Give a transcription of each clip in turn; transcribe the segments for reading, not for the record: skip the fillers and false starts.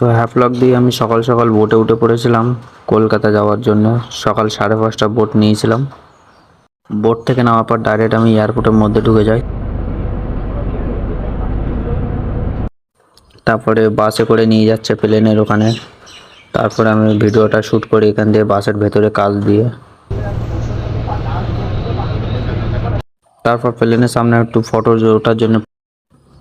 তো হ্যাভলক দিয়ে আমি সকাল সকাল বোটে উঠে পড়েছিলাম কলকাতা যাওয়ার জন্য। সকাল 5:30 বোট নিয়েছিলাম। বোট থেকে নামার পর ডাইরেক্ট আমি এয়ারপোর্টের মধ্যে ঢুকে যাই। তারপরে বাসে করে নিয়ে যাচ্ছে প্লেনের ওখানে। তারপরে আমি ভিডিওটা শ্যুট করি এখান দিয়ে বাসের ভেতরে কাজ দিয়ে। তারপর প্লেনের সামনে একটু ফটো ওঠার জন্য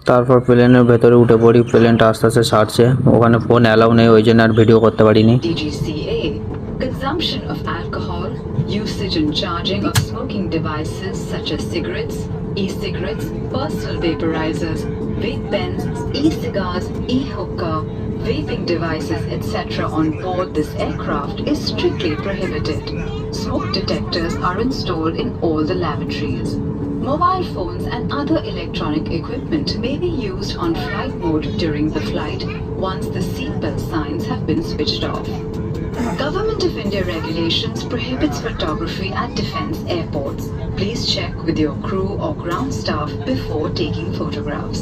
তারপর প্লেনের ভেতরে উঠে পড়ি। প্লেনটা আস্তে আস্তে ছাড়ছে, ওখানে ফোন অ্যালাউ নেই, ওই জন্য আর ভিডিও করতে পারিনি। DGCA, consumption of alcohol, usage and charging of smoking devices such as cigarettes, e-cigarettes, personal vaporizers, vape pens, e-cigars, e-hookah, vaping devices, etc. on board this aircraft is strictly prohibited. Smoke detectors are installed in all the lavatories. Mobile phones and other electronic equipment may be used on flight mode during the flight once the seatbelt signs have been switched off. Government of India regulations prohibits photography at defence airports. Please check with your crew or ground staff before taking photographs.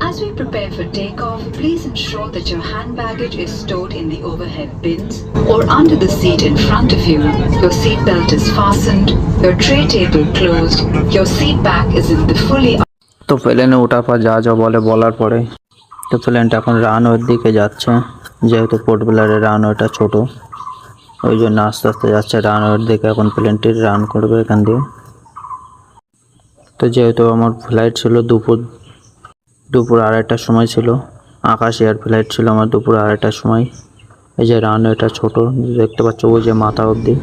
As we prepare for takeoff, please ensure that your hand baggage is stored in the overhead bins or under the seat in front of you. Your seat belt is fastened, your tray table closed, your seat back is in the fully... তো প্লেনে ওঠার পর যা যা বলার পরে তো প্লেনটা এখন রানওয়ের দিকে যাচ্ছে। যেহেতু পোর্ট ব্লেয়ারের রানওয়েটা ছোট, ওই জন্য আস্তে আস্তে যাচ্ছে রানওয়ের দিকে। এখন প্লেনটি রান করবে এখান দিয়ে। তো যেহেতু আমার ফ্লাইট ছিল দুপুর 2:30টার সময় ছিল, আকাশ এয়ার ফ্লাইট ছিল আমার দুপুর 2:30টার সময়। এই যে রানওয়েটা ছোট দেখতে পাচ্ছ, ওই যে মাথা অবধি।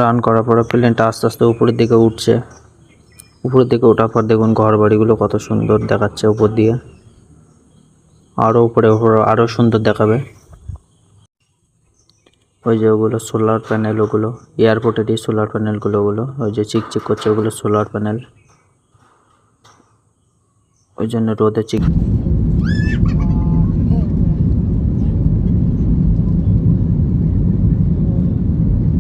রান করার পরে প্লেনটা আস্তে আস্তে উপরের দিকে উঠছে। উপরের দিকে ওঠার পর দেখুন ঘর বাড়িগুলো কত সুন্দর দেখাচ্ছে উপর দিয়ে। আরও উপরে আরও সুন্দর দেখাবে। ওই যে ওগুলো সোলার প্যানেল, ওগুলো এয়ারপোর্টেরই সোলার প্যানেলগুলো, ওগুলো ওই যে চিকচিক করছে, ওগুলো সোলার প্যানেল। ওই জন্য রোদে চিক